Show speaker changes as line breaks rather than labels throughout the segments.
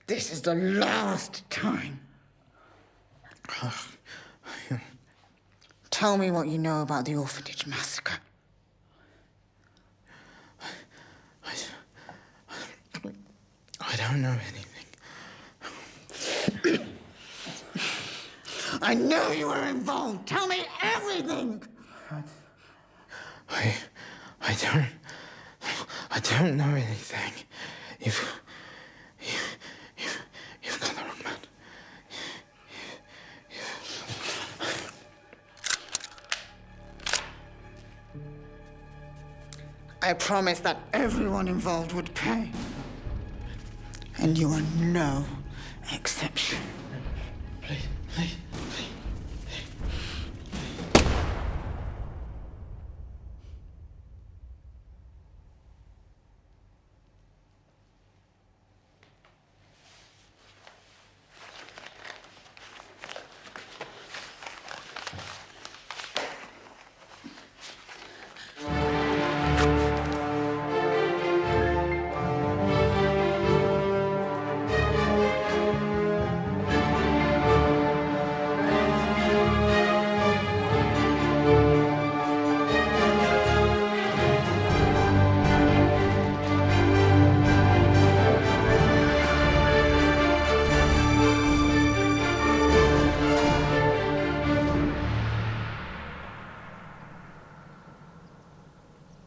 This is the last time. Tell me what you know about the orphanage massacre.
I don't know anything.
I know you were involved. Tell me everything.
I don't know anything. You've got the wrong man.
I promised that everyone involved would pay. And you are no exception.
Please.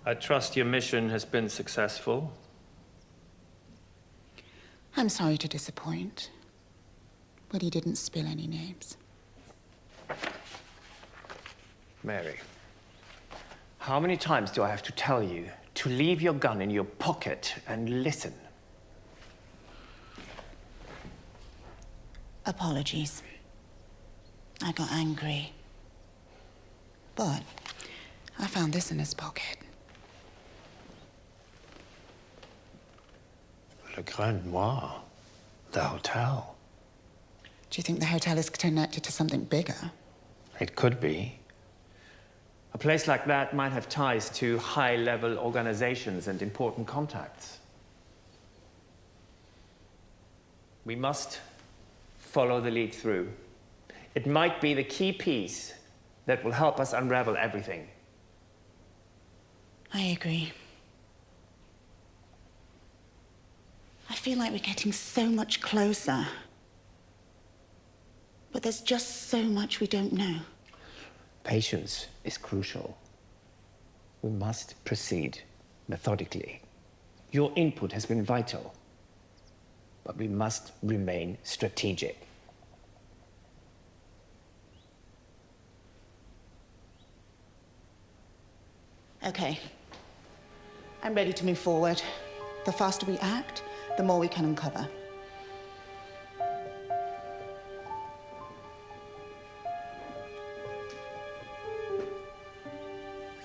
I trust your mission has been successful.
I'm sorry to disappoint, but he didn't spill any names.
Mary, how many times do I have to tell you to leave your gun in your pocket and listen?
Apologies. I got angry. But I found this in his pocket.
Legallais-Moha, the hotel.
Do you think the hotel is connected to something bigger?
It could be. A place like that might have ties to high-level organizations and important contacts. We must follow the lead through. It might be the key piece that will help us unravel everything.
I agree. I feel like we're getting so much closer. But there's just so much we don't know.
Patience is crucial. We must proceed methodically. Your input has been vital, but we must remain strategic.
Okay. I'm ready to move forward. The faster we act, the more we can uncover.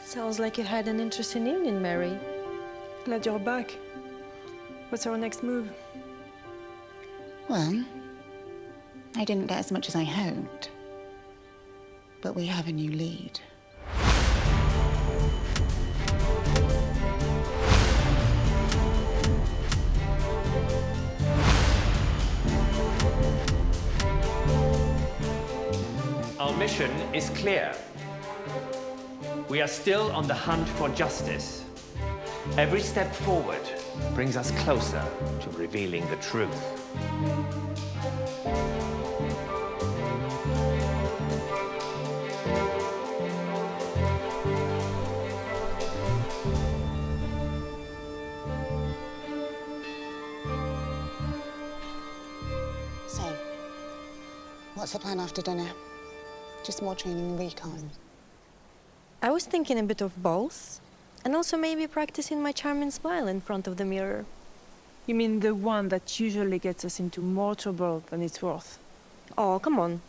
Sounds like you had an interesting evening, Mary.
Glad you're back. What's our next move?
Well, I didn't get as much as I hoped. But we have a new lead.
Our mission is clear. We are still on the hunt for justice. Every step forward brings us closer to revealing the truth.
So, what's the plan after dinner? Just more training and recon?
I was thinking a bit of both, and also maybe practicing my charming smile in front of the mirror.
You mean the one that usually gets us into more trouble than it's worth?
Oh, come on.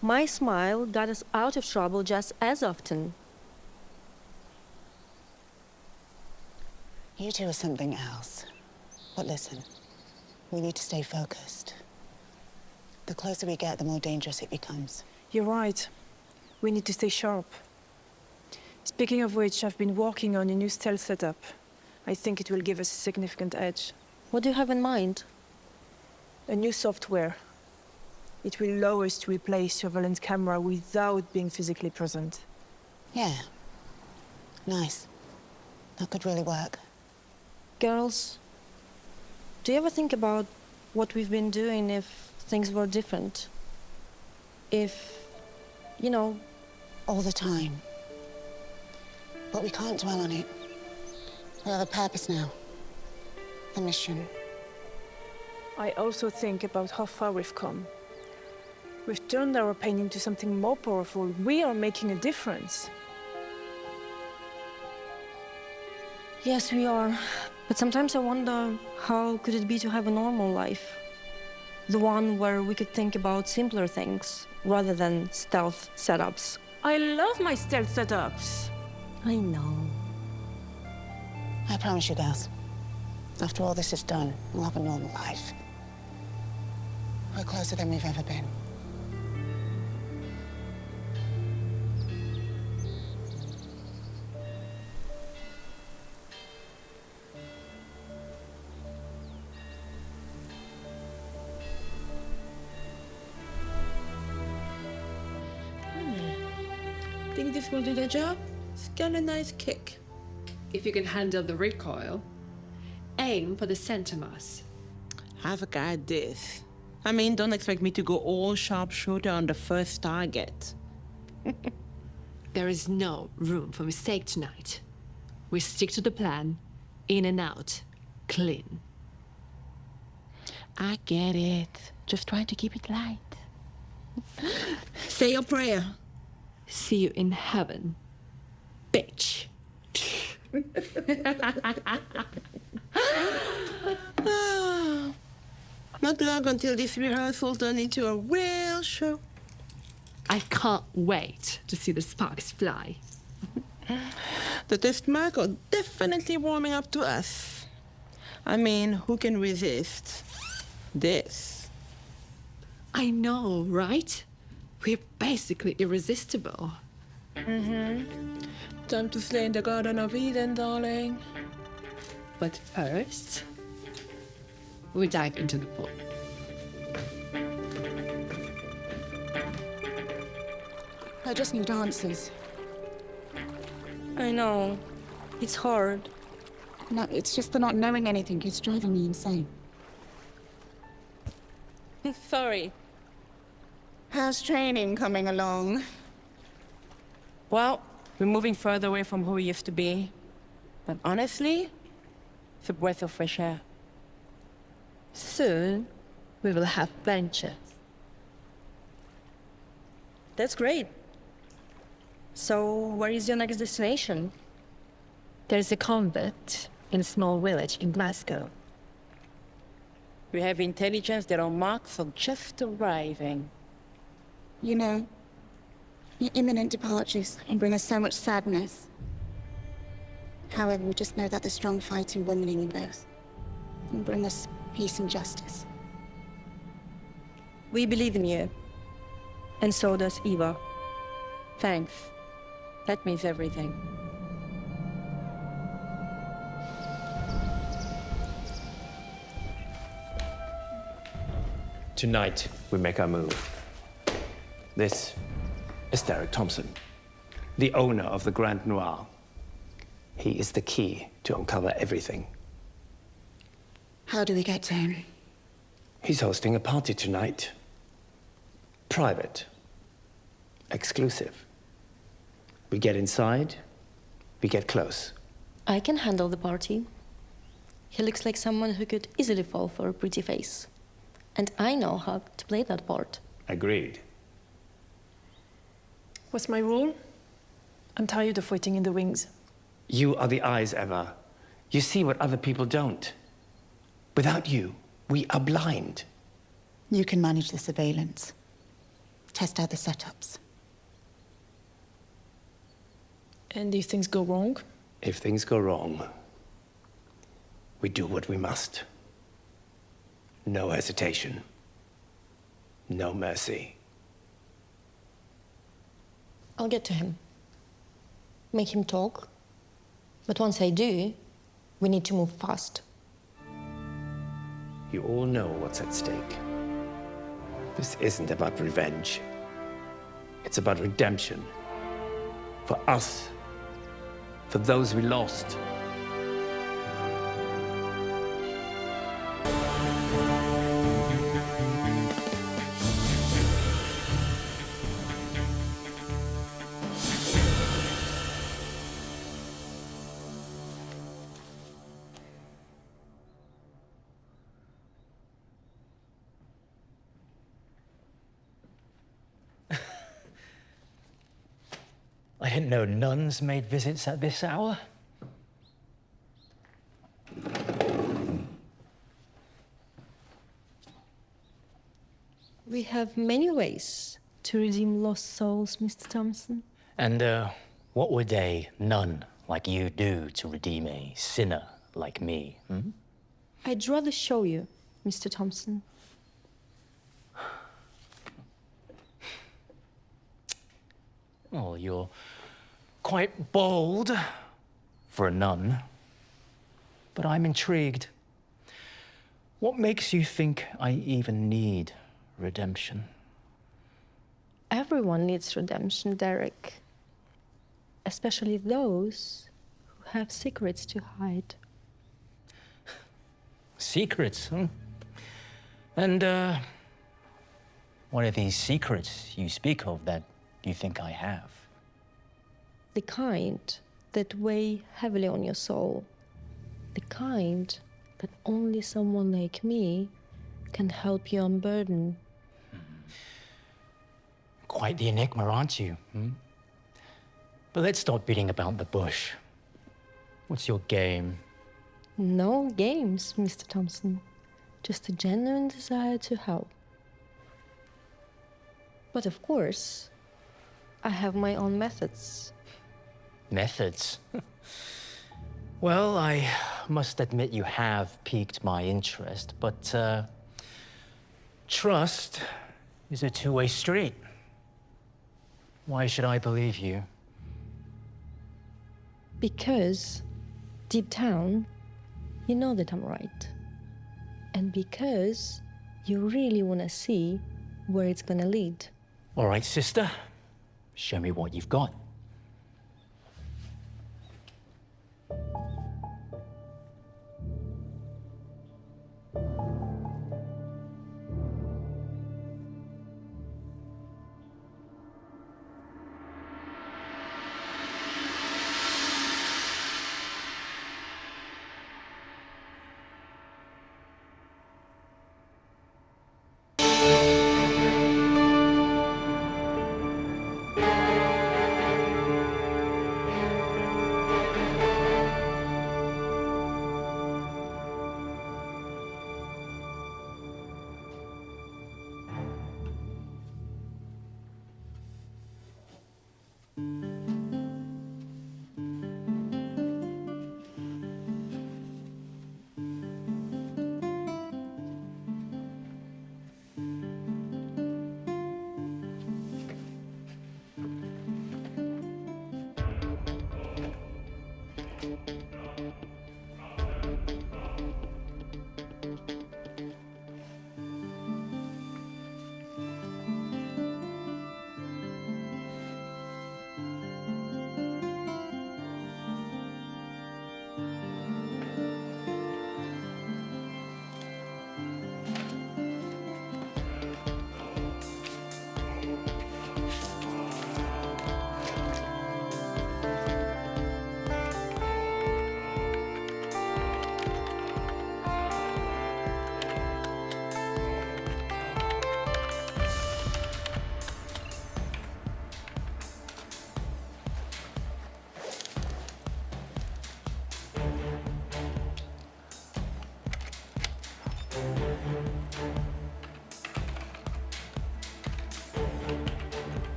My smile got us out of trouble just as often.
You two are something else. But listen, we need to stay focused. The closer we get, the more dangerous it becomes.
You're right. We need to stay sharp. Speaking of which, I've been working on a new stealth setup. I think it will give us a significant edge.
What do you have in mind?
A new software. It will allow us to replace surveillance camera without being physically present.
Yeah. Nice. That could really work.
Girls, do you ever think about what we've been doing if things were different? If, you know...
All the time. But we can't dwell on it. We have a purpose now. The mission.
I also think about how far we've come. We've turned our pain into something more powerful. We are making a difference.
Yes, we are. But sometimes I wonder, how could it be to have a normal life? The one where we could think about simpler things, rather than stealth setups.
I love my stealth setups.
I know.
I promise you, girls. After all this is done, we'll have a normal life. We're closer than we've ever been.
Think this will do the job? It's got a nice kick.
If you can handle the recoil, aim for the center mass.
Have got this. I mean, don't expect me to go all sharpshooter on the first target.
There is no room for mistake tonight. We stick to the plan, in and out, clean.
I get it. Just trying to keep it light. Say your prayer.
See you in heaven, bitch.
Not long until this rehearsal turns into a real show.
I can't wait to see the sparks fly.
The test marks are definitely warming up to us. I mean, who can resist this?
I know, right? We're basically irresistible.
Time to slay in the Garden of Eden, darling.
But first, we dive into the pool.
I just need answers.
I know. It's hard.
No, it's just the not knowing anything. It's driving me insane.
Sorry.
How's training coming along?
Well, we're moving further away from who we used to be. But honestly, it's a breath of fresh air.
Soon, we will have benches.
That's great. So, where is your next destination?
There's a convent in a small village in Glasgow.
We have intelligence that our marks are just arriving.
You know, your imminent departures can bring us so much sadness. However, we just know that the strong fighting women in you both can bring us peace and justice.
We believe in you. And so does Eva.
Thanks. That means everything.
Tonight, we make our move. This is Derek Thompson, the owner of the Grand Noir. He is the key to uncover everything.
How do we get to him?
He's hosting a party tonight. Private. Exclusive. We get inside, we get close.
I can handle the party. He looks like someone who could easily fall for a pretty face. And I know how to play that part.
Agreed.
What's my rule? I'm tired of waiting in the wings.
You are the eyes, Eva. You see what other people don't. Without you, we are blind.
You can manage the surveillance. Test out the setups.
And if things go wrong?
If things go wrong, we do what we must. No hesitation. No mercy.
I'll get to him. Make him talk. But once I do, we need to move fast.
You all know what's at stake. This isn't about revenge. It's about redemption. For us. For those we lost.
I didn't know nuns made visits at this hour.
We have many ways to redeem lost souls, Mr. Thompson.
And what would a nun like you do to redeem a sinner like me? Hmm?
I'd rather show you, Mr. Thompson.
Well, you're quite bold for a nun, but I'm intrigued. What makes you think I even need redemption?
Everyone needs redemption, Derek. Especially those who have secrets to hide.
Secrets, huh? And what are these secrets you speak of that you think I have?
The kind that weigh heavily on your soul. The kind that only someone like me can help you unburden.
Quite the enigma, aren't you? Hmm? But let's stop beating about the bush. What's your game?
No games, Mr. Thompson. Just a genuine desire to help. But of course, I have my own methods.
Methods? Well, I must admit you have piqued my interest, but trust is a two-way street. Why should I believe you?
Because deep down, you know that I'm right. And because you really want to see where it's gonna lead.
All right, sister. Show me what you've got.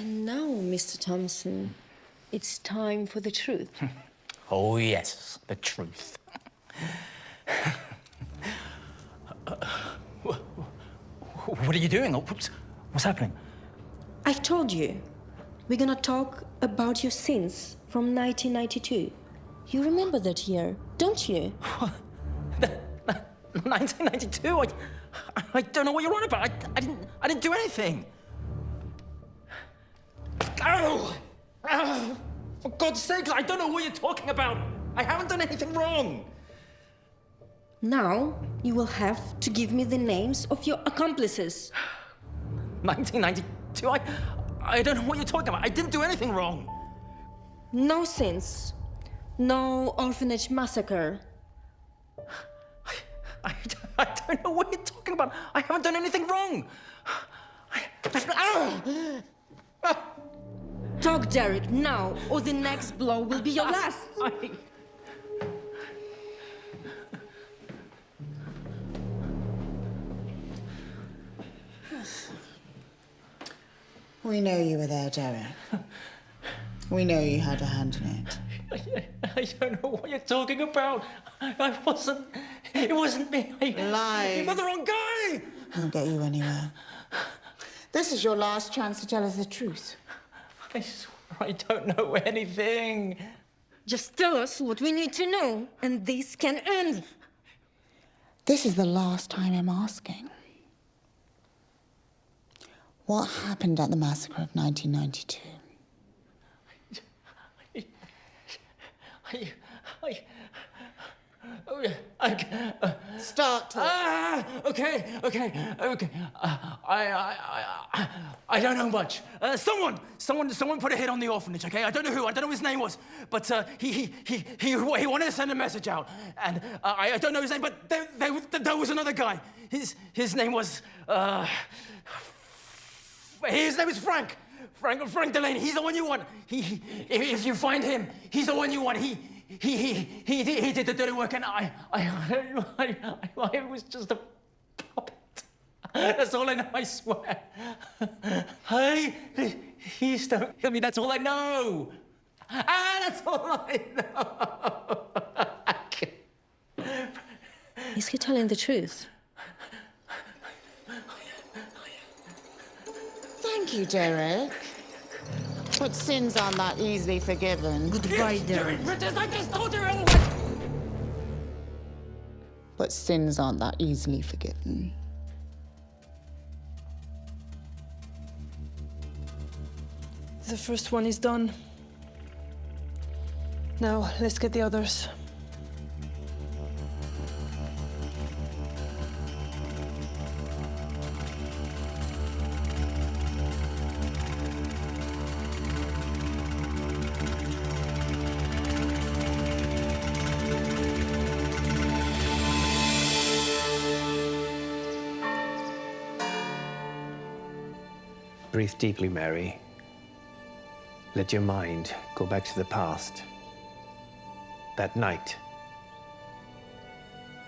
And now, Mr. Thompson, it's time for the truth.
Oh, yes, the truth. What are you doing? What's happening?
I've told you, we're gonna talk about your sins from 1992. You remember that year, don't you?
1992? I don't know what you're on about. I didn't do anything. Oh! For God's sake, I don't know what you're talking about. I haven't done anything wrong.
Now, you will have to give me the names of your accomplices.
1992? I don't know what you're talking about. I didn't do anything wrong.
No sins. No orphanage massacre.
I don't know what you're talking about. I haven't done anything wrong.
Talk, Derek, now, or the next blow will be your last.
We know you were there, Derek. We know you had a hand in it.
I don't know what you're talking about. I wasn't. It wasn't me.
Lies.
You got the wrong guy.
Won't get you anywhere. This is your last chance to tell us the truth.
I swear I don't know anything.
Just tell us what we need to know, and this can end.
This is the last time I'm asking. What happened at the massacre of 1992? Start talking.
Okay. I don't know much. Someone put a hit on the orphanage. Okay, I don't know who. I don't know what his name was, but he wanted to send a message out, and I don't know his name, but there was another guy. His name was Frank. Frank Delaney. He's the one you want. If you find him, he's the one you want. He did the dirty work, and I was just a puppet. That's all I know, I swear. Please don't kill me. That's all I know. That's all I know.
Is he telling the truth?
Thank you, Derek. But sins aren't that easily forgiven.
Goodbye, Derek.
I just told you.
But sins aren't that easily forgiven.
The first one is done. Now, let's get the others.
Breathe deeply, Mary. Let your mind go back to the past. That night.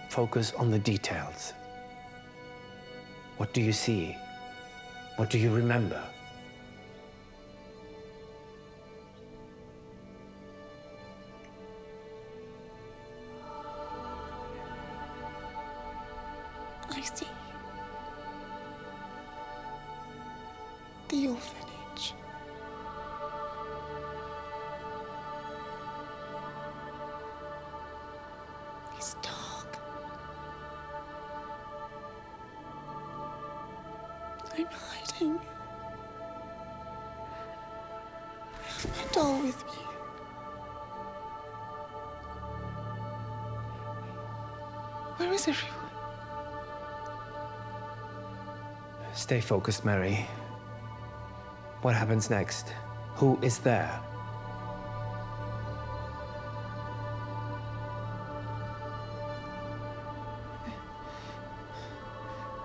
Focus on the details. What do you see? What do you remember?
I see. The orphanage. It's dark. I'm hiding. I have my doll with me. Where is everyone?
Stay focused, Mary. What happens next? Who is there?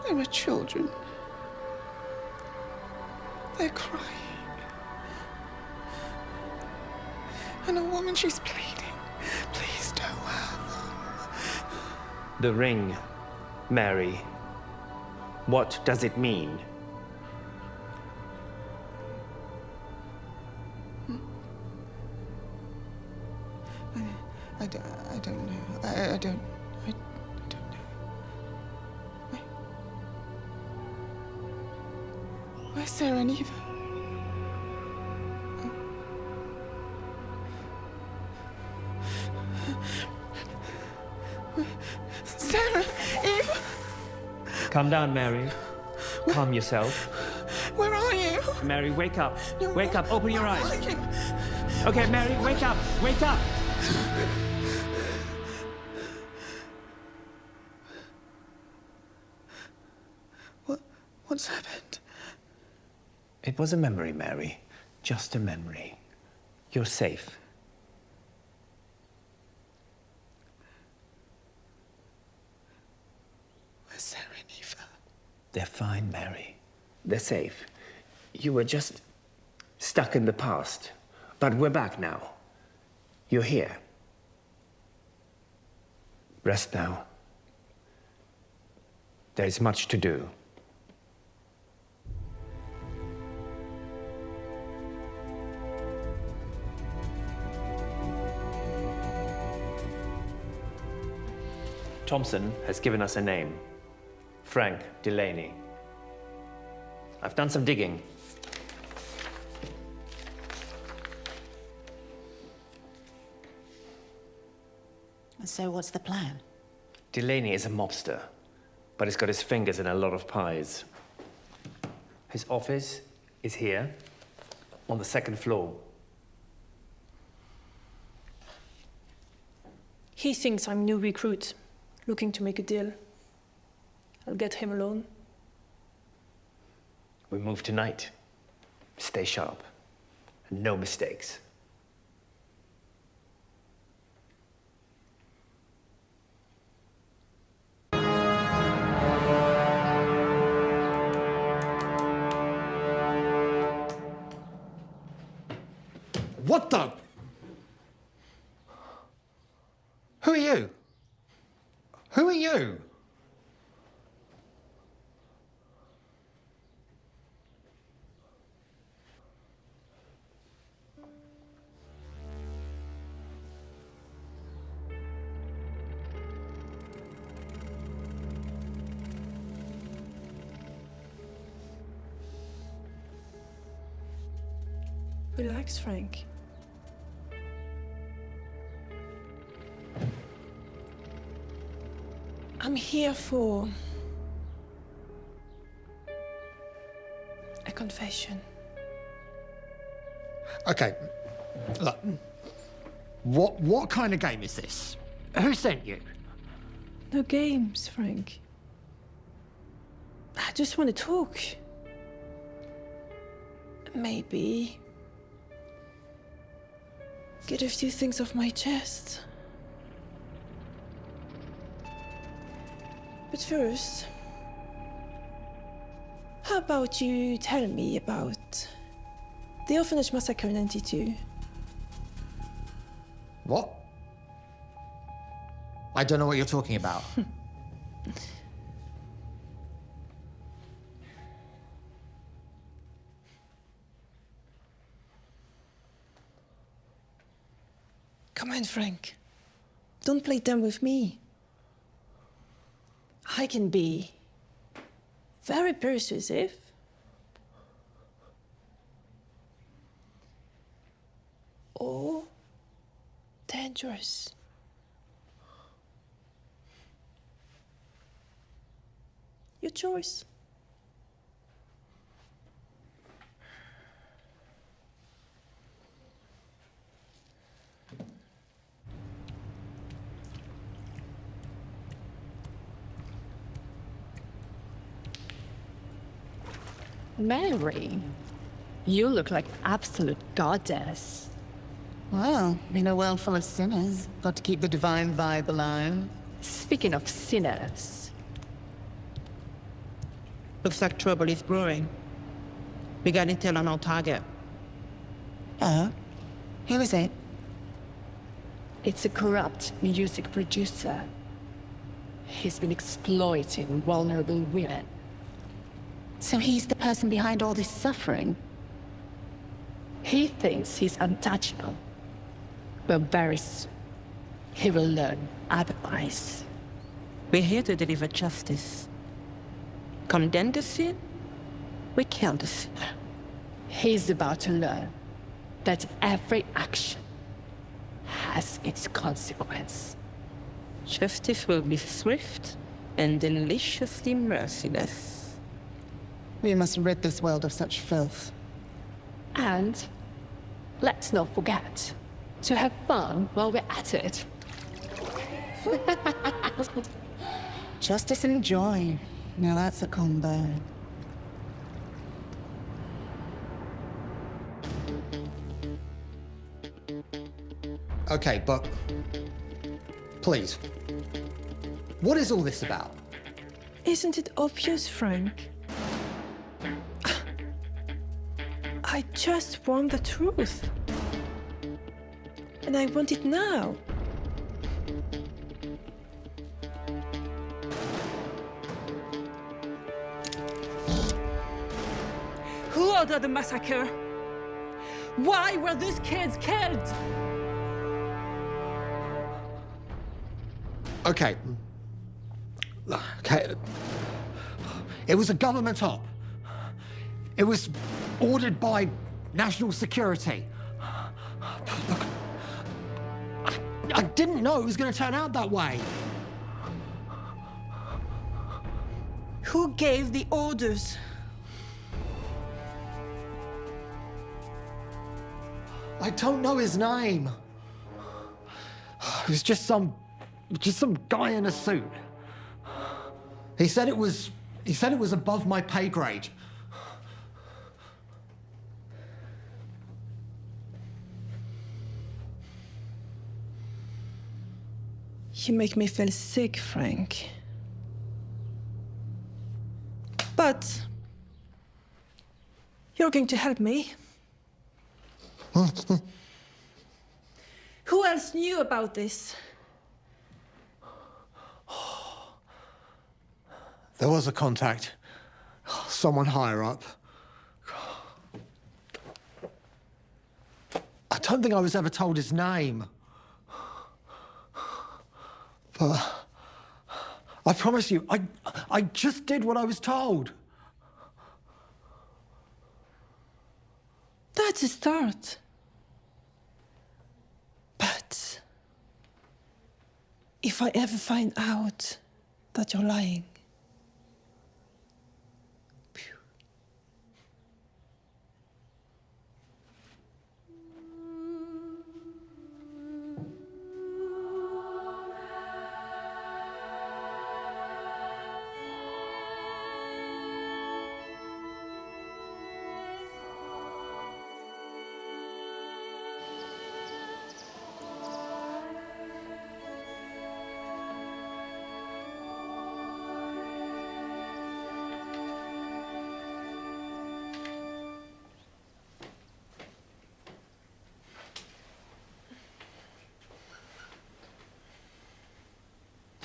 There are children. They're crying. And a woman, she's pleading. Please don't hurt them.
The ring, Mary. What does it mean?
don't know. I don't know. Where's Sarah and Eva? Sarah, Eva,
Calm down, Mary. Calm yourself.
where are you?
Mary, wake up.
No,
Wake up, open your
where
eyes.
are you?
Okay, Mary, wake up. Wake up.
What's happened?
It was a memory, Mary. Just a memory. You're safe.
Where's Sarah and Eva?
They're fine, Mary. They're safe. You were just stuck in the past. But we're back now. You're here. Rest now. There is much to do. Thompson has given us a name. Frank Delaney. I've done some digging.
So what's the plan?
Delaney is a mobster, but he's got his fingers in a lot of pies. His office is here, on the second floor.
He thinks I'm new recruit, looking to make a deal. I'll get him alone.
We move tonight. Stay sharp. No mistakes.
What the? Who are you? Who are you?
Relax, Frank. I'm here for a confession.
Okay, look. What kind of game is this? Who sent you?
No games, Frank. I just want to talk. Maybe get a few things off my chest. But first, how about you tell me about the orphanage massacre in '92?
What? I don't know what you're talking about.
Come on, Frank. Don't play dumb with me. I can be very persuasive. Or dangerous. Your choice.
Mary, you look like absolute goddess.
Well, in a world full of sinners, got to keep the divine vibe alive.
Speaking of sinners,
Looks like trouble is brewing. We got intel on our target.
Oh? Who is it?
it's a corrupt music producer. He's been exploiting vulnerable women.
So he's the person behind all this suffering?
He thinks he's untouchable. But very soon,
he will learn otherwise. We're here to deliver justice. Condemn the sin, we kill the sinner.
He's about to learn that every action has its consequence.
Justice will be swift and deliciously merciless.
We must rid this world of such filth.
And let's not forget to have fun while we're at it.
Justice and joy. Now that's a combo.
Okay, but please, what is all this about?
Isn't it obvious, Frank? I just want the truth. And I want it now. Who ordered the massacre? Why were these kids killed?
Okay. Okay. It was a government op. It was ordered by national security. Look, I didn't know it was going to turn out that way.
Who gave the orders?
I don't know his name. It was just some guy in a suit. He said it was above my pay grade.
You make me feel sick, Frank. But you're going to help me. Who else knew about this?
There was a contact. Someone higher up. I don't think I was ever told his name. But I promise you, I just did what I was told.
That's a start. But if I ever find out that you're lying,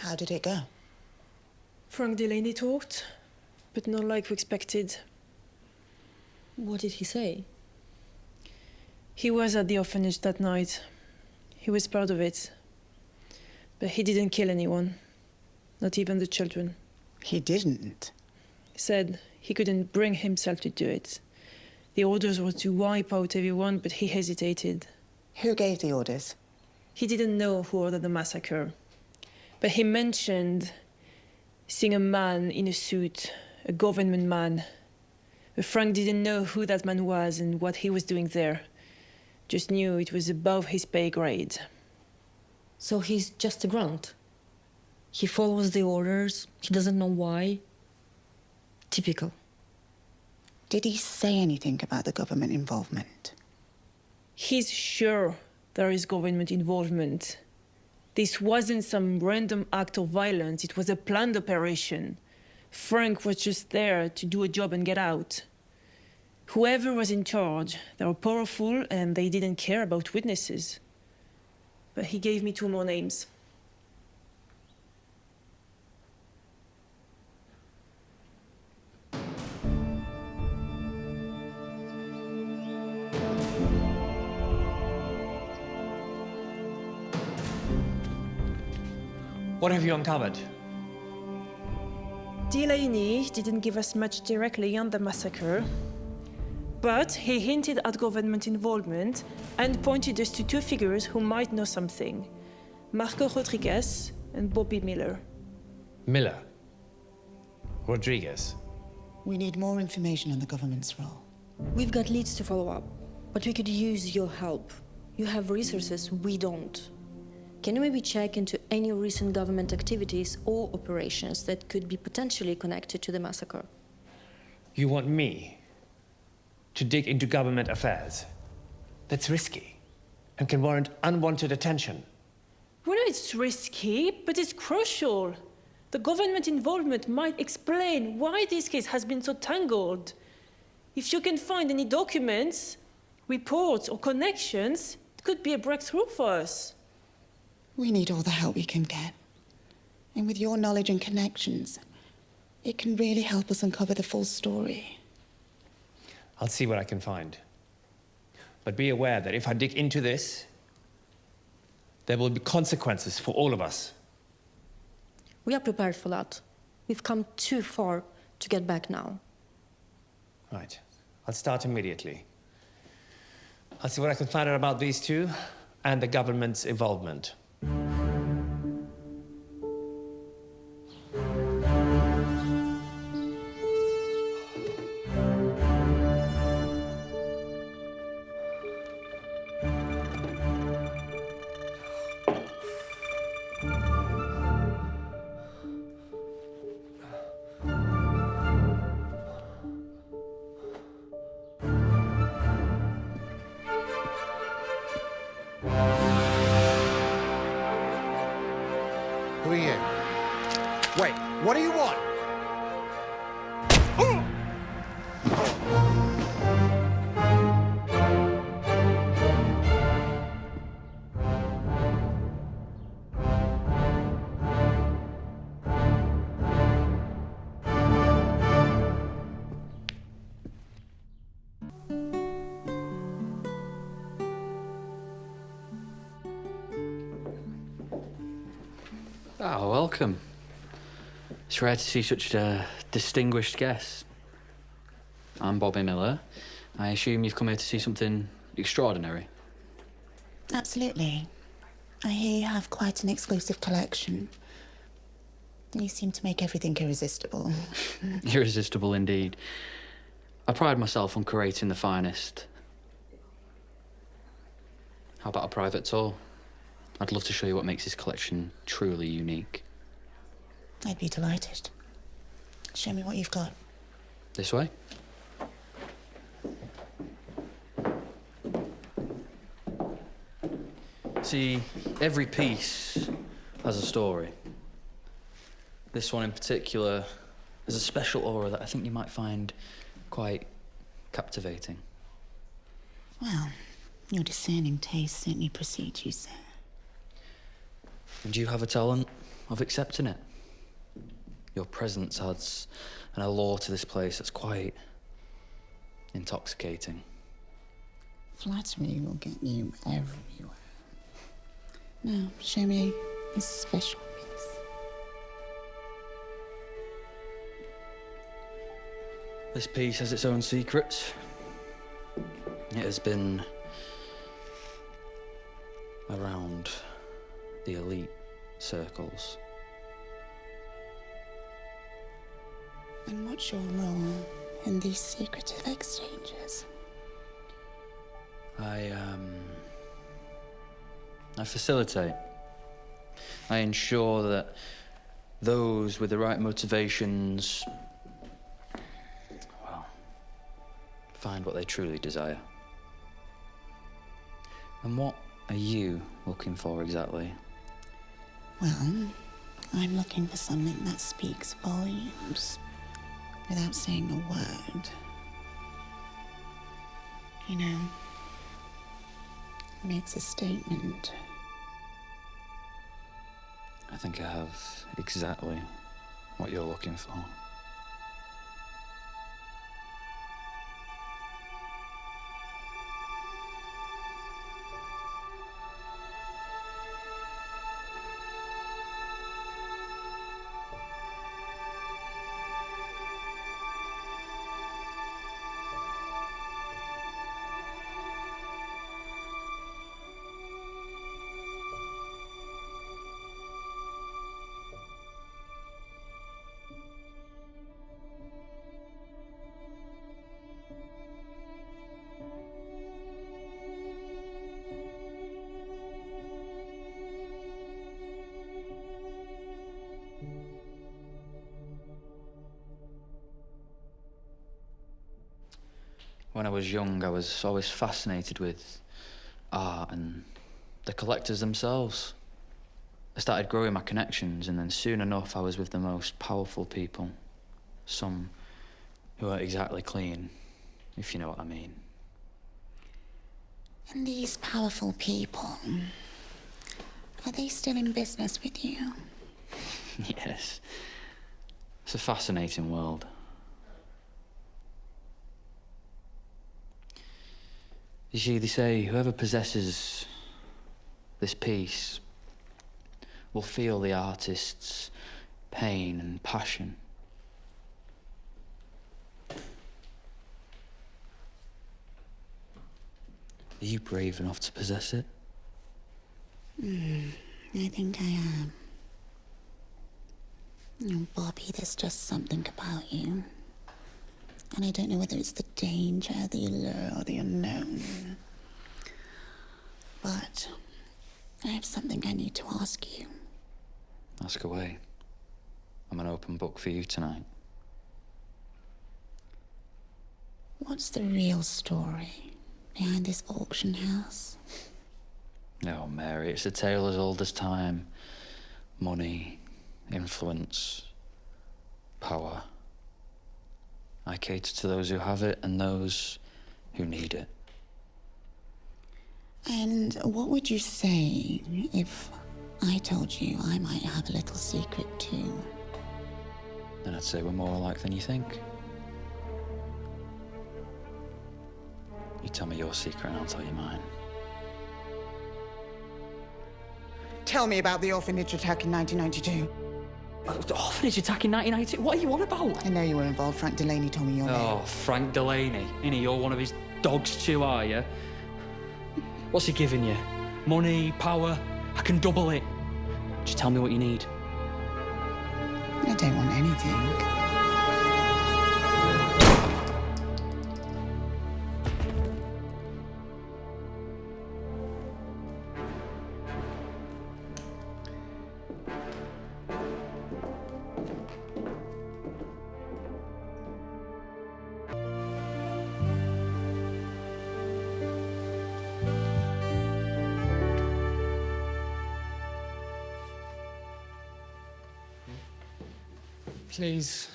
How did it go?
Frank Delaney talked, but not like we expected.
What did he say?
He was at the orphanage that night. He was proud of it. But he didn't kill anyone. Not even the children.
He didn't.
He said he couldn't bring himself to do it. The orders were to wipe out everyone, but he hesitated.
Who gave the orders?
He didn't know who ordered the massacre. But he mentioned seeing a man in a suit, a government man. But Frank didn't know who that man was and what he was doing there. Just knew it was above his pay grade.
So he's just a grunt. He follows the orders, he doesn't know why. Typical.
Did he say anything about the government involvement?
He's sure there is government involvement. This wasn't some random act of violence, it was a planned operation. Frank was just there to do a job and get out. Whoever was in charge, they were powerful and they didn't care about witnesses. But he gave me 2 more names.
What have you uncovered?
Delaney didn't give us much directly on the massacre, but he hinted at government involvement and pointed us to two figures who might know something: Marco Rodriguez and Bobby Miller.
Miller. Rodriguez.
We need more information on the government's role.
We've got leads to follow up, but we could use your help. You have resources we don't. Can you maybe check into any recent government activities or operations that could be potentially connected to the massacre?
You want me to dig into government affairs? That's risky and can warrant unwanted attention.
We know it's risky, but it's crucial. The government involvement might explain why this case has been so tangled. If you can find any documents, reports, or connections, it could be a breakthrough for us.
We need all the help we can get. And with your knowledge and connections, it can really help us uncover the full story.
I'll see what I can find. But be aware that if I dig into this, there will be consequences for all of us.
We are prepared for that. We've come too far to get back now.
Right. I'll start immediately. I'll see what I can find out about these two and the government's involvement.
Who are you? Wait, what do you want?
Oh, welcome. It's rare to see such a distinguished guest. I'm Bobby Miller. I assume you've come here to see something extraordinary.
Absolutely. I hear you have quite an exclusive collection. You seem to make everything irresistible.
Irresistible indeed. I pride myself on curating the finest. How about a private tour? I'd love to show you what makes this collection truly unique.
I'd be delighted. Show me what you've got.
This way? See, every piece has a story. This one in particular has a special aura that I think you might find quite captivating.
Well, your discerning taste certainly precedes you, sir.
And you have a talent of accepting it. Your presence adds an allure to this place that's quite intoxicating.
Flattery will get you everywhere. Now, show me this special piece.
This piece has its own secrets. It has been around the elite circles.
And what's your role in these secretive exchanges?
I facilitate. I ensure that those with the right motivations, well, find what they truly desire. And what are you looking for exactly?
Well, I'm looking for something that speaks volumes without saying a word. You know, makes a statement.
I think I have exactly what you're looking for. When I was young, I was always fascinated with art and the collectors themselves. I started growing my connections, and then soon enough, I was with the most powerful people. Some who aren't exactly clean, if you know what I mean.
And these powerful people, are they still in business with you?
Yes. It's a fascinating world. You see, they say whoever possesses this piece will feel the artist's pain and passion. Are you brave enough to possess it?
I think I am. Oh, Bobby, there's just something about you. And I don't know whether it's the danger, the allure, or the unknown. But I have something I need to ask you.
Ask away. I'm an open book for you tonight.
What's the real story behind this auction house?
No, Mary, it's a tale as old as time. Money, influence, power. I cater to those who have it and those who need it.
And what would you say if I told you I might have a little secret too?
Then I'd say we're more alike than you think. You tell me your secret and I'll tell you mine.
Tell me about the orphanage attack in 1992.
The orphanage attack in 1992? What are you on about?
I know you were involved. Frank Delaney told me your name.
Oh, Frank Delaney. Innie, you're one of his dogs too, are you? What's he giving you? Money, power? I can double it. Just tell me what you need.
I don't want anything.
Please,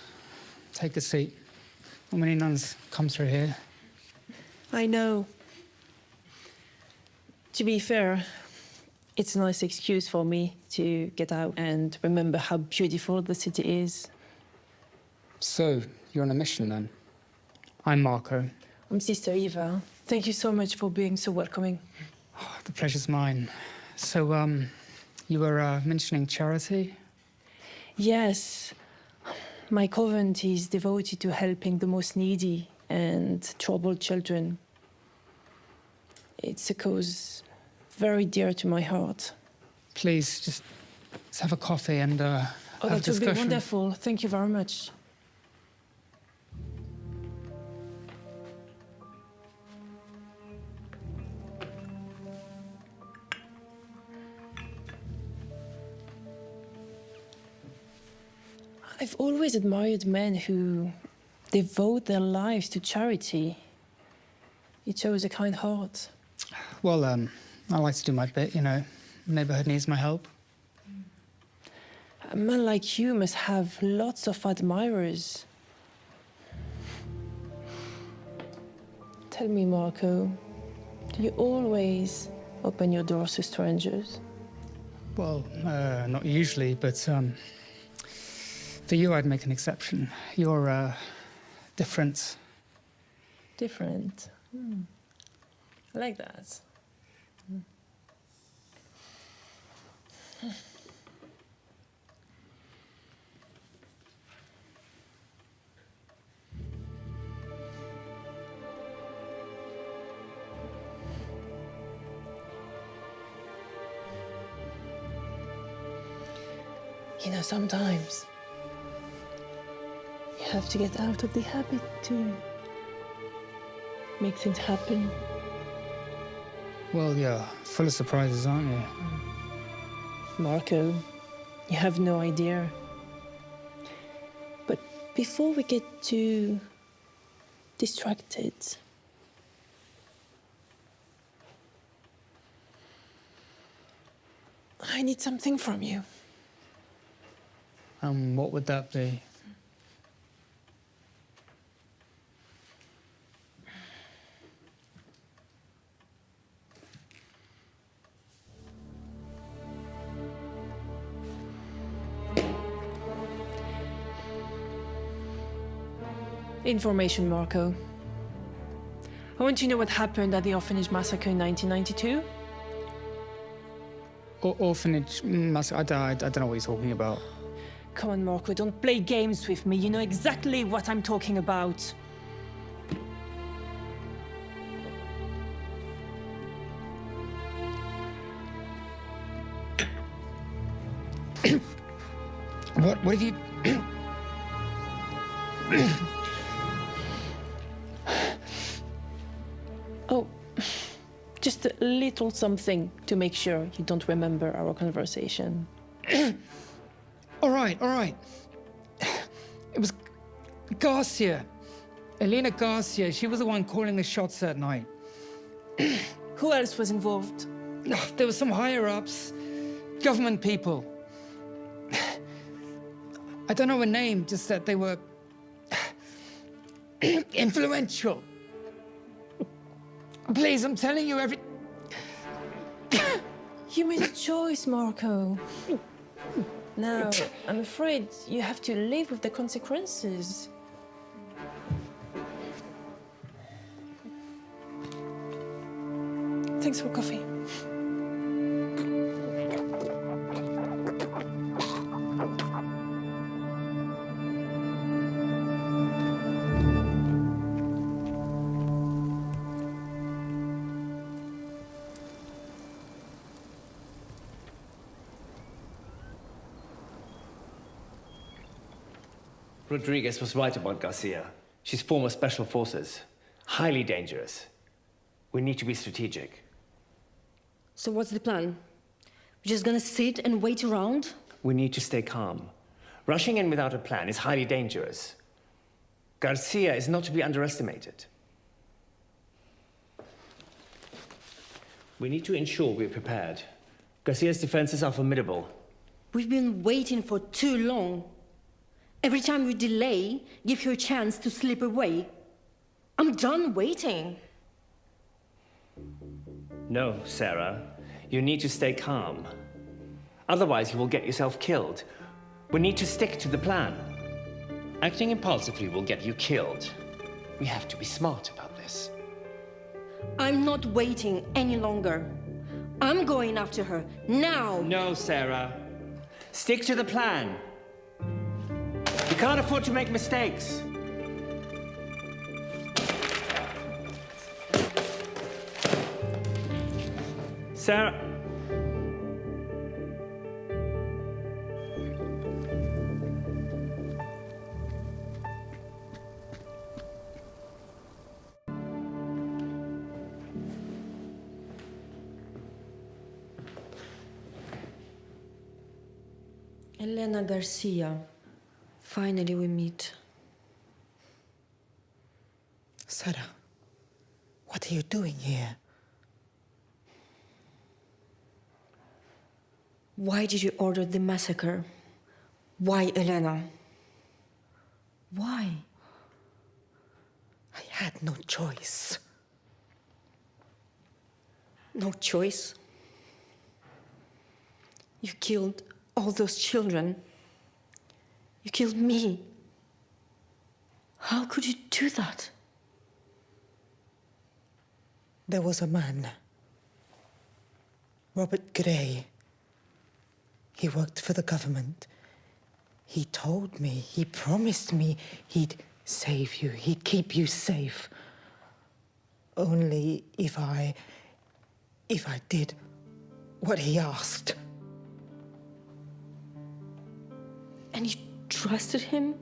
take a seat. How many nuns come through here?
I know. To be fair, it's a nice excuse for me to get out and remember how beautiful the city is.
So, you're on a mission then? I'm Marco.
I'm Sister Eva. Thank you so much for being so welcoming.
Oh, the pleasure's mine. So, you were mentioning charity?
Yes. My convent is devoted to helping the most needy and troubled children. It's a cause very dear to my heart.
Please, just let's have a coffee and have a
that would
discussion.
be wonderful. Thank you very much. I've always admired men who devote their lives to charity. It shows a kind heart.
Well, I like to do my bit, you know. Neighborhood needs my help.
A man like you must have lots of admirers. Tell me, Marco, do you always open your doors to strangers?
Well, not usually, but for you, I'd make an exception. You're different.
Different? I like that. You know, sometimes you have to get out of the habit to make things happen.
Well, you're full of surprises, aren't you?
Marco, you have no idea. But before we get too distracted,
I need something from you.
What would that be?
Information, Marco. I want to know what happened at the orphanage massacre in 1992.
Orphanage massacre? I don't know what you're talking about.
Come on, Marco, don't play games with me. You know exactly what I'm talking about.
What have you...
Oh, just a little something to make sure you don't remember our conversation.
All right. It was Garcia. Elena Garcia. She was the one calling the shots that night.
Who else was involved?
There were some higher-ups, government people. I don't know her name, just that they were influential. Please, I'm telling you every...
You made a choice, Marco. Now, I'm afraid you have to live with the consequences. Thanks for coffee.
Rodriguez was right about Garcia. She's former special forces. Highly dangerous. We need to be strategic.
So what's the plan? We're just gonna sit and wait around?
We need to stay calm. Rushing in without a plan is highly dangerous. Garcia is not to be underestimated. We need to ensure we're prepared. Garcia's defenses are formidable.
We've been waiting for too long. Every time we delay, give her a chance to slip away. I'm done waiting.
No, Sarah. You need to stay calm. Otherwise, you will get yourself killed. We need to stick to the plan. Acting impulsively will get you killed. We have to be smart about this.
I'm not waiting any longer. I'm going after her, now!
No, Sarah. Stick to the plan. You can't afford to make mistakes. Sarah...
Elena Garcia. Finally we meet.
Sarah, what are you doing here?
Why did you order the massacre? Why, Elena? Why?
I had no choice.
No choice? You killed all those children. You killed me. How could you do that?
There was a man, Robert Gray. He worked for the government. He told me, he promised me he'd save you, he'd keep you safe. Only if I did what he asked.
And you trusted him?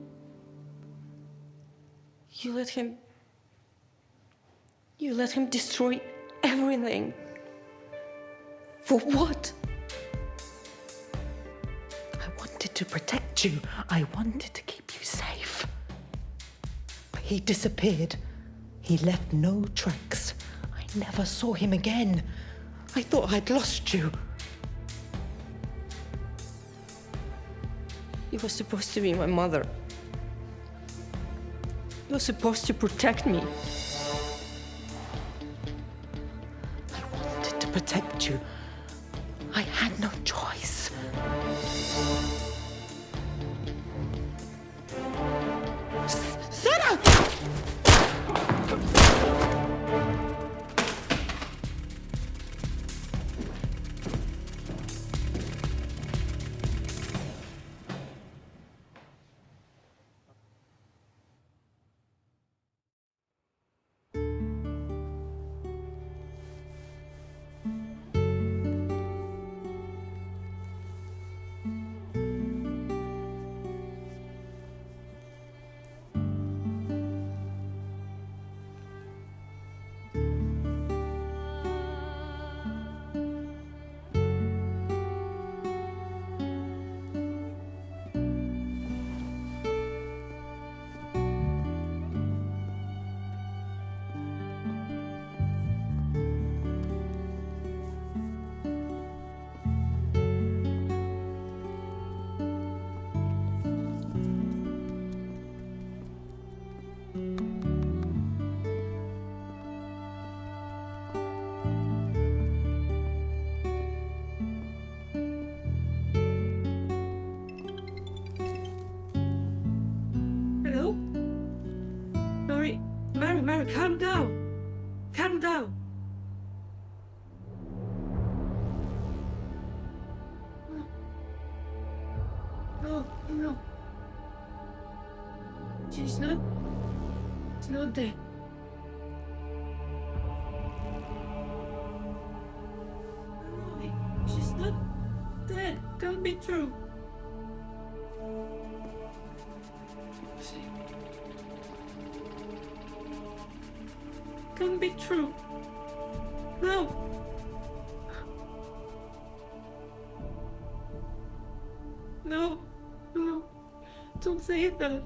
You let him destroy everything. For what?
I wanted to protect you. I wanted to keep you safe. But he disappeared. He left no tracks. I never saw him again. I thought I'd lost you.
You were supposed to be my mother. You were supposed to protect me.
I wanted to protect you. I had no choice. Sarah!
Mary, calm down. Calm down. No. She's not dead. No, she's not dead. Can't be true. Can't be true. No. No. Don't say that.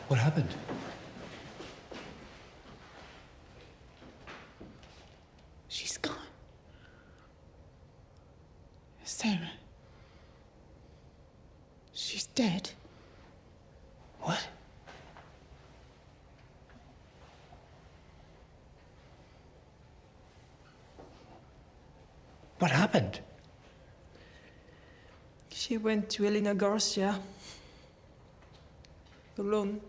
What happened?
She's gone. Sarah. She's dead.
What? What happened?
She went to Elena Garcia. Alone.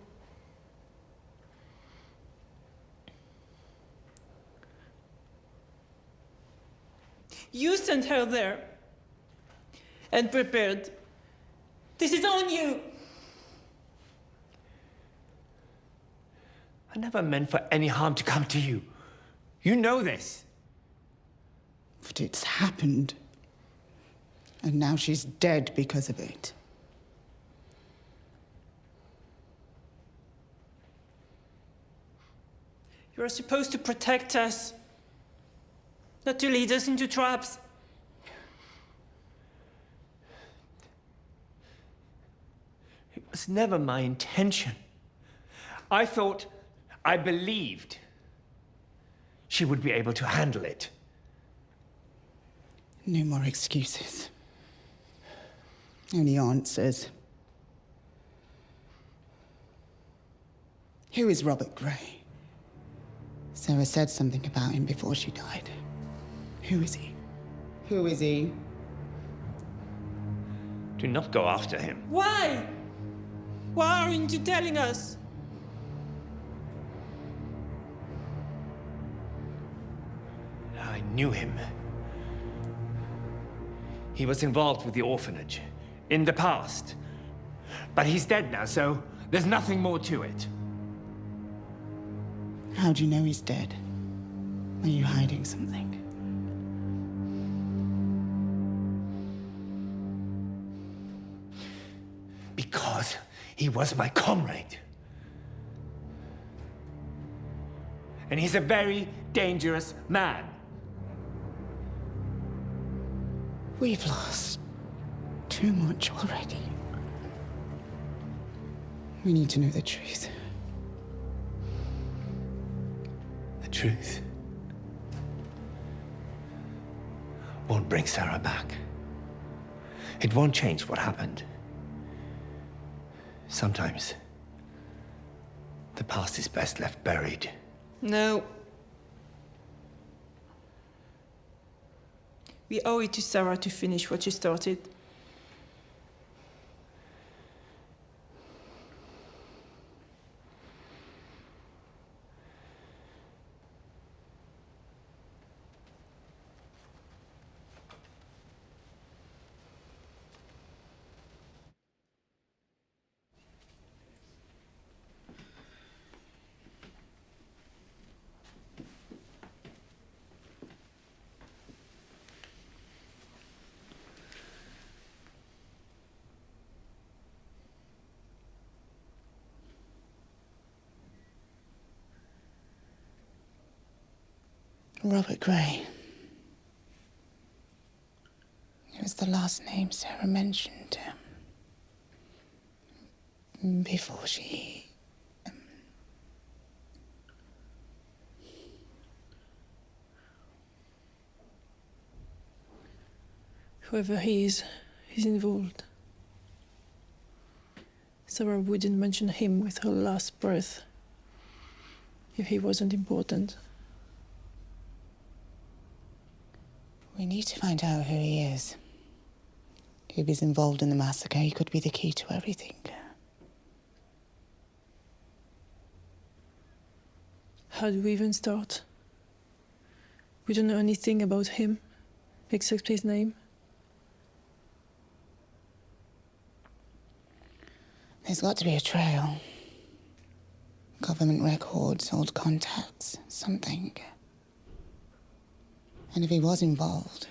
You sent her there. And prepared. This is on you!
I never meant for any harm to come to you. You know this.
But it's happened. And now she's dead because of it.
You are supposed to protect us. Not to lead us into traps.
was never my intention. I believed she would be able to handle it.
No more excuses. Only answers. Who is Robert Gray? Sarah said something about him before she died. Who is he? Who is he?
Do not go after him.
Why? Why aren't you telling us?
I knew him. He was involved with the orphanage in the past. But he's dead now, so there's nothing more to it.
How do you know he's dead? Are you hiding something?
Because he was my comrade. And he's a very dangerous man.
We've lost too much already. We need to know the truth.
The truth won't bring Sarah back. It won't change what happened. Sometimes the past is best left buried.
No. We owe it to Sarah to finish what she started.
Robert Gray. It was the last name Sarah mentioned before she...
Whoever he is, he's involved. Sarah wouldn't mention him with her last breath if he wasn't important.
We need to find out who he is. If he's involved in the massacre, he could be the key to everything.
How do we even start? We don't know anything about him, except his name.
There's got to be a trail. Government records, old contacts, something. And if he was involved,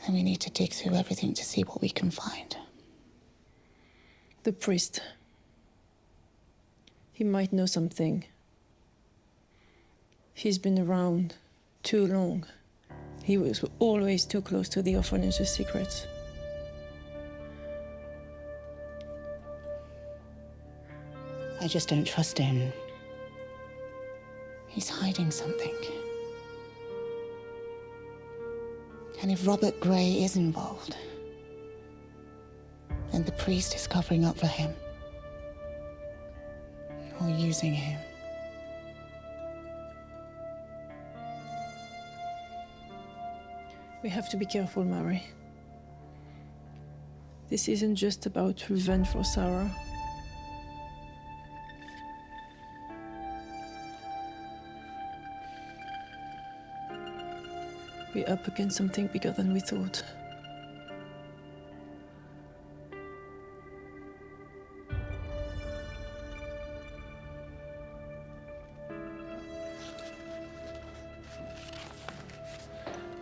then we need to dig through everything to see what we can find.
The priest. He might know something. He's been around too long. He was always too close to the orphanage's secrets.
I just don't trust him. He's hiding something. And if Robert Gray is involved, then the priest is covering up for him. Or using him.
We have to be careful, Mary. This isn't just about revenge for Sarah. We're up against something bigger than we thought.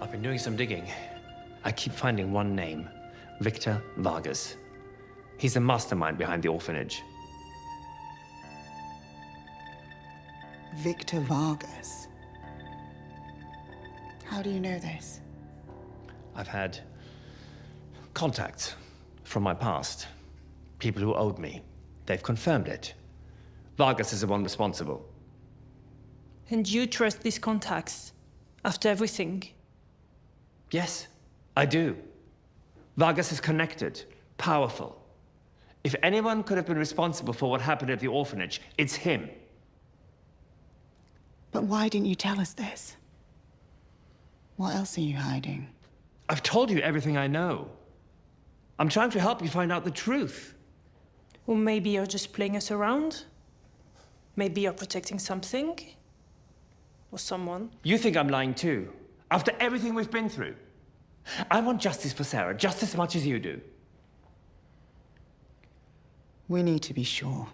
I've been doing some digging. I keep finding one name, Victor Vargas. He's the mastermind behind the orphanage.
Victor Vargas. How do you know this?
I've had contacts from my past. People who owed me. They've confirmed it. Vargas is the one responsible.
And you trust these contacts after everything?
Yes, I do. Vargas is connected, powerful. If anyone could have been responsible for what happened at the orphanage, it's him.
But why didn't you tell us this? What else are you hiding?
I've told you everything I know. I'm trying to help you find out the truth.
Or maybe you're just playing us around? Maybe you're protecting something? Or someone?
You think I'm lying too, after everything we've been through. I want justice for Sarah just as much as you do.
We need to be sure.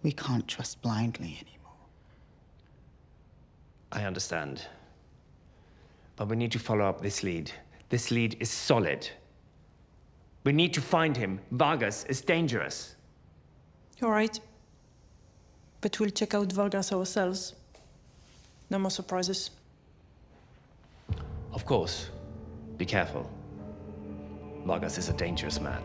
We can't trust blindly anymore.
I understand. But we need to follow up this lead. This lead is solid. We need to find him. Vargas is dangerous.
All right. But we'll check out Vargas ourselves. No more surprises.
Of course. Be careful. Vargas is a dangerous man.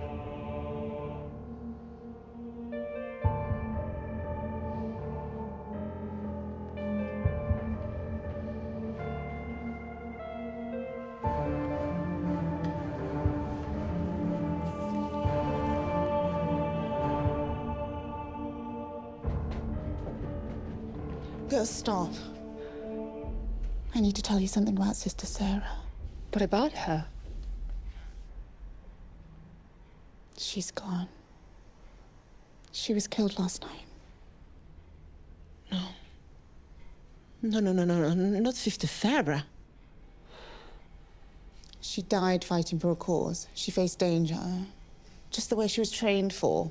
Girl, stop. I need to tell you something about Sister Sarah.
What about her?
She's gone. She was killed last night.
No, not Sister Sarah.
She died fighting for a cause. She faced danger. Just the way she was trained for.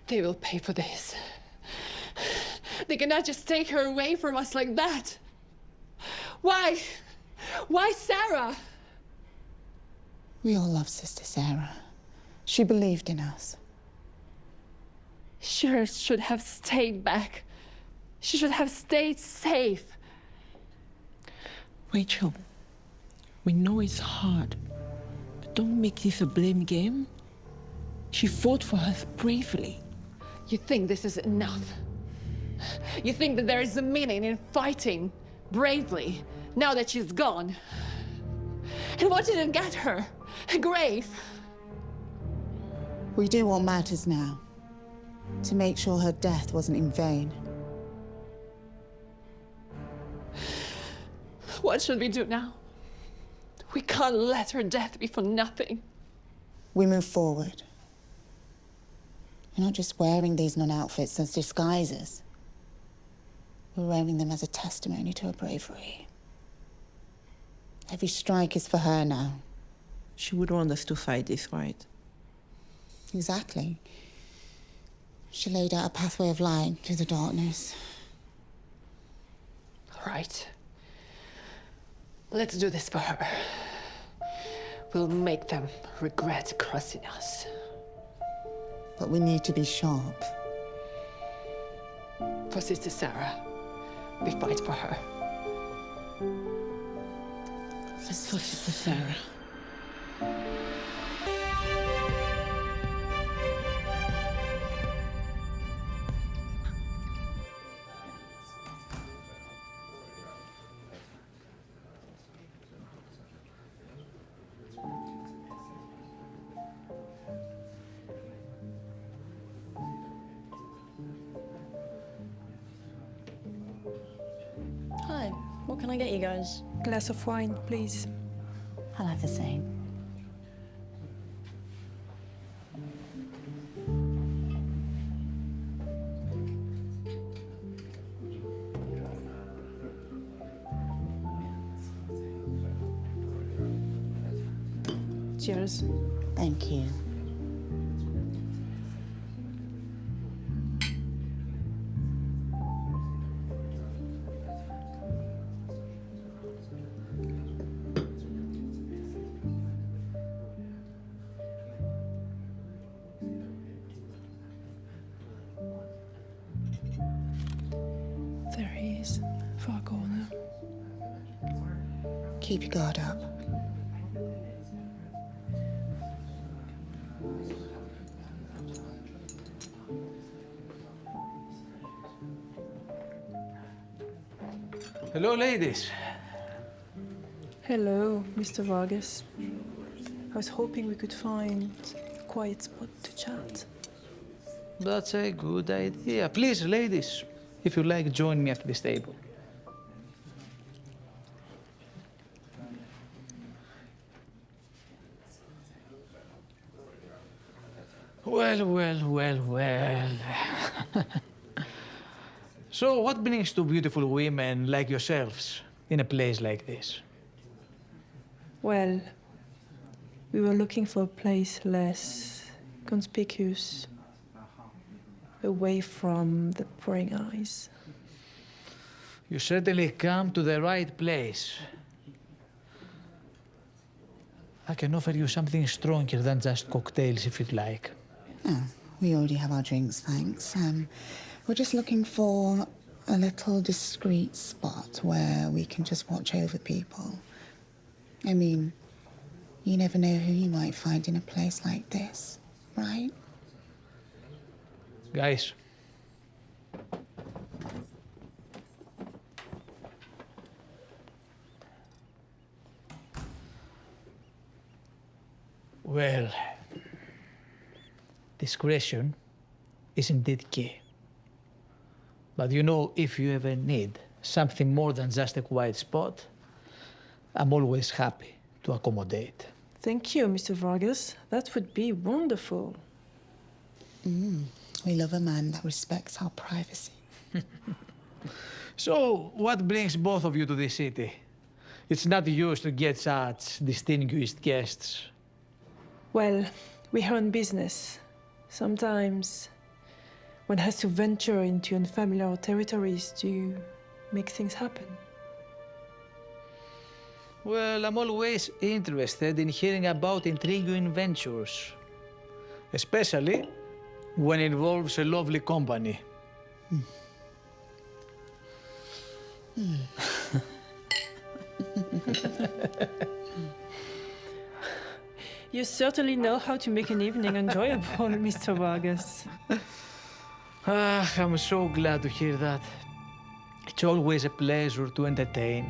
They will pay for this. They cannot just take her away from us like that. Why? Why Sarah?
We all love Sister Sarah. She believed in us.
She should have stayed back. She should have stayed safe.
Rachel, we know it's hard, but don't make this a blame game. She fought for us bravely.
You think this is enough? You think that there is a meaning in fighting bravely now that she's gone? And what didn't get her? A grave.
We do what matters now. To make sure her death wasn't in vain.
What should we do now? We can't let her death be for nothing.
We move forward. We're not just wearing these nun outfits as disguises. We're wearing them as a testimony to her bravery. Every strike is for her now.
She would want us to fight this, right?
Exactly. She laid out a pathway of light through the darkness.
Right. Let's do this for her. We'll make them regret crossing us.
But we need to be sharp.
For Sister Sarah, we fight for her.
For Sister Sarah.
Hi, what can I get you guys?
Glass of wine, please.
I'll have the same.
Cheers.
Thank you.
There he is, far corner.
Keep your guard up.
Hello, ladies.
Hello, Mr. Vargas. I was hoping we could find a quiet spot to chat.
That's a good idea. Please, ladies, if you like, join me at this table. Well. So, what brings two beautiful women like yourselves in a place like this?
Well, we were looking for a place less conspicuous, away from the prying eyes.
You certainly come to the right place. I can offer you something stronger than just cocktails if you'd like.
Oh, we already have our drinks, thanks. We're just looking for a little discreet spot where we can just watch over people. I mean, you never know who you might find in a place like this, right?
Guys. Well, discretion is indeed key. But you know, if you ever need something more than just a quiet spot, I'm always happy to accommodate.
Thank you, Mr. Vargas. That would be wonderful.
We love a man that respects our privacy.
So, what brings both of you to this city? It's not used to get such distinguished guests.
Well, we own business. Sometimes one has to venture into unfamiliar territories to make things happen.
Well, I'm always interested in hearing about intriguing ventures, especially when it involves a lovely company.
You certainly know how to make an evening enjoyable, Mr. Vargas.
I'm so glad to hear that. It's always a pleasure to entertain.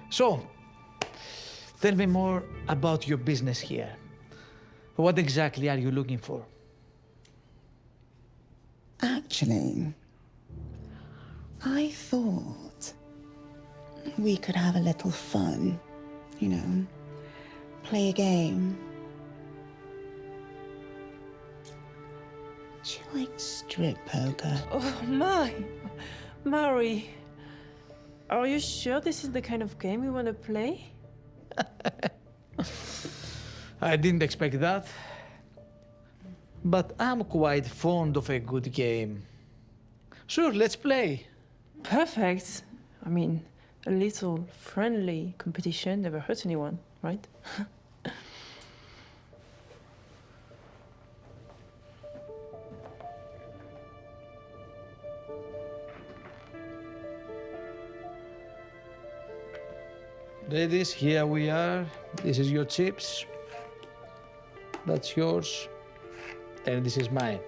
So, tell me more about your business here. What exactly are you looking for?
Actually, I thought we could have a little fun, you know, play a game. Do you like strip poker?
Oh my! Mary, are you sure this is the kind of game we want to play?
I didn't expect that. But I'm quite fond of a good game. Sure, let's play.
Perfect. I mean, a little friendly competition never hurts anyone, right?
Ladies, here we are. This is your chips. That's yours. And this is mine.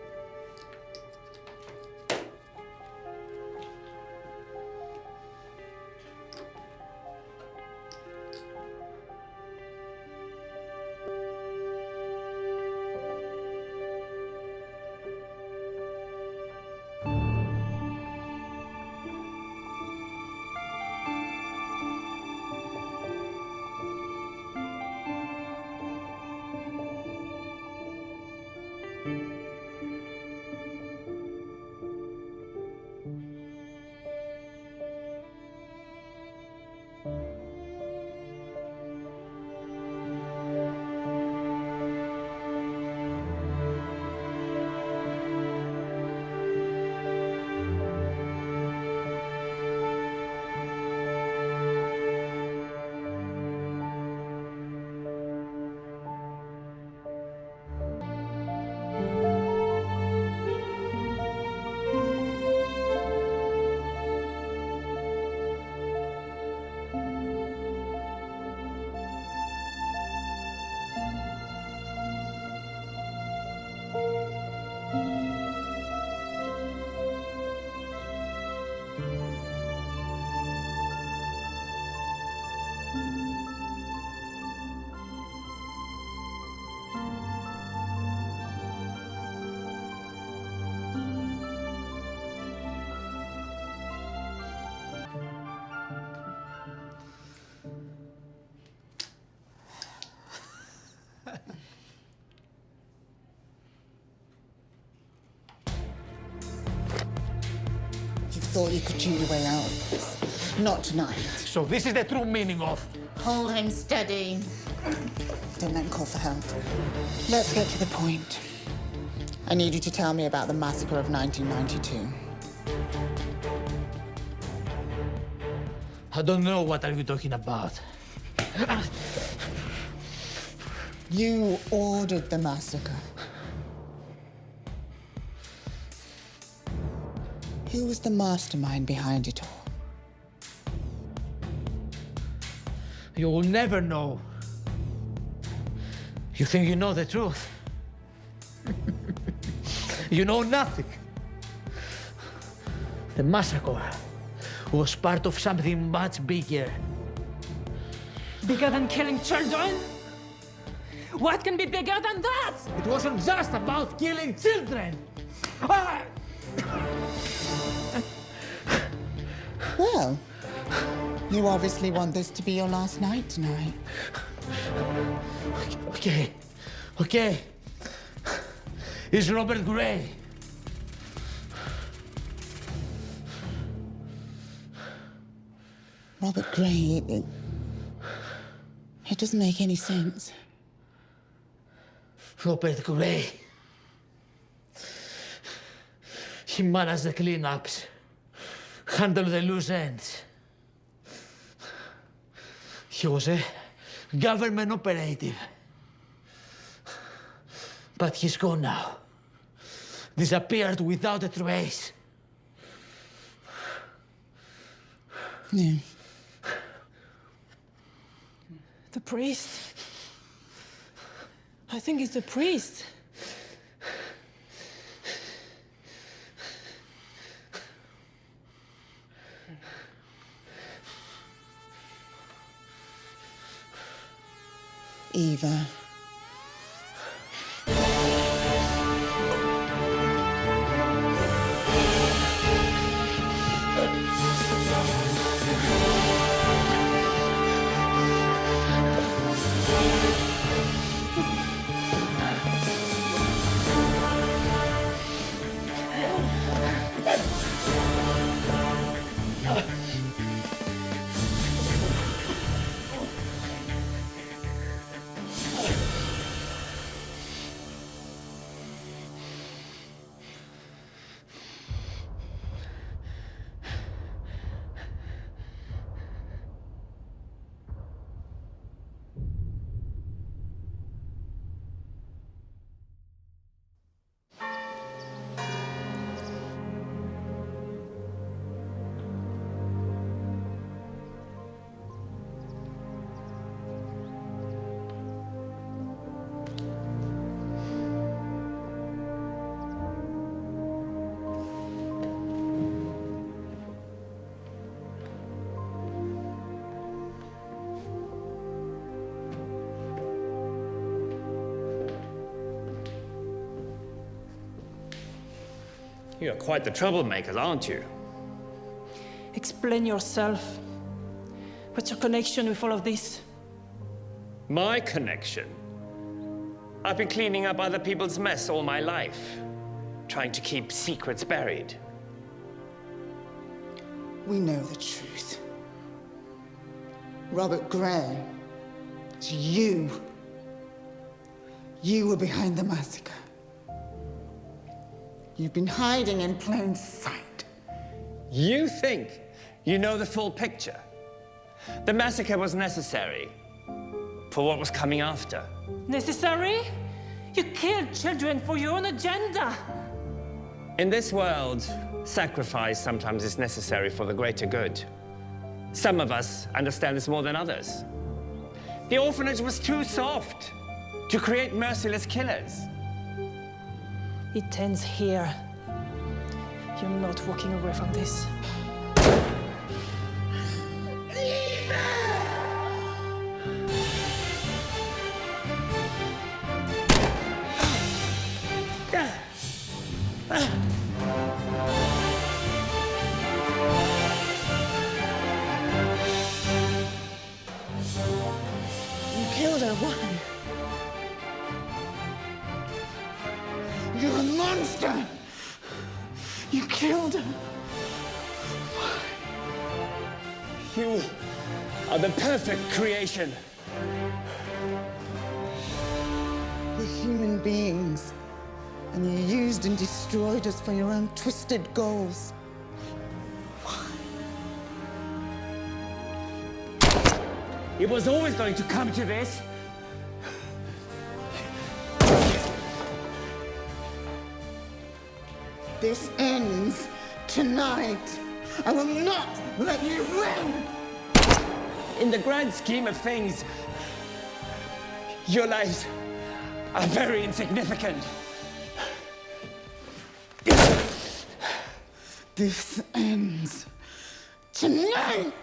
thought you could cheat your way out of this. Not tonight.
So this is the true meaning of...
Hold him steady. Don't let him call for help. Let's get to the point. I need you to tell me about the massacre of 1992.
I don't know what are you talking about.
You ordered the massacre. Who was the mastermind behind it all?
You will never know. You think you know the truth? You know nothing. The massacre was part of something much bigger.
Bigger than killing children? What can be bigger than that?
It wasn't just about killing children.
Well, you obviously want this to be your last night tonight.
Okay. It's Robert Gray.
Robert Gray, it doesn't make any sense.
Robert Gray. He managed the cleanups, handled the loose ends. He was a government operative. But he's gone now. Disappeared without a trace.
Yeah.
The priest. I think it's the priest.
Eva.
You're quite the troublemaker, aren't you?
Explain yourself. What's your connection with all of this?
My connection? I've been cleaning up other people's mess all my life, trying to keep secrets buried.
We know the truth. Robert Gray, it's you. You were behind the massacre. You've been hiding in plain sight.
You think you know the full picture? The massacre was necessary for what was coming after.
Necessary? You killed children for your own agenda.
In this world, sacrifice sometimes is necessary for the greater good. Some of us understand this more than others. The orphanage was too soft to create merciless killers.
It ends here. You're not walking away from this.
You killed her, why? You're a monster! You killed her!
You are the perfect creation.
We're human beings, and you used and destroyed us for your own twisted goals.
It was always going to come to this.
This ends tonight. I will not let you win!
In the grand scheme of things, your lives are very insignificant.
This ends tonight!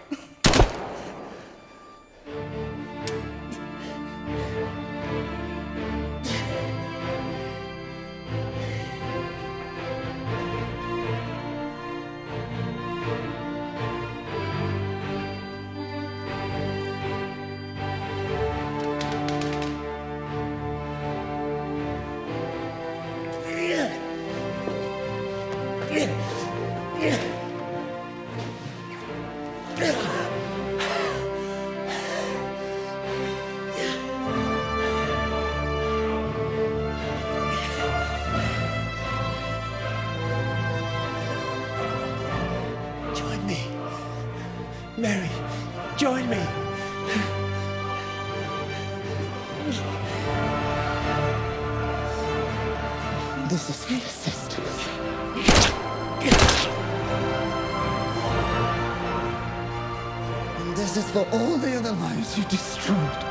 Join me. Mary, join me.
This is for your sisters. And this is for all the other lives you destroyed.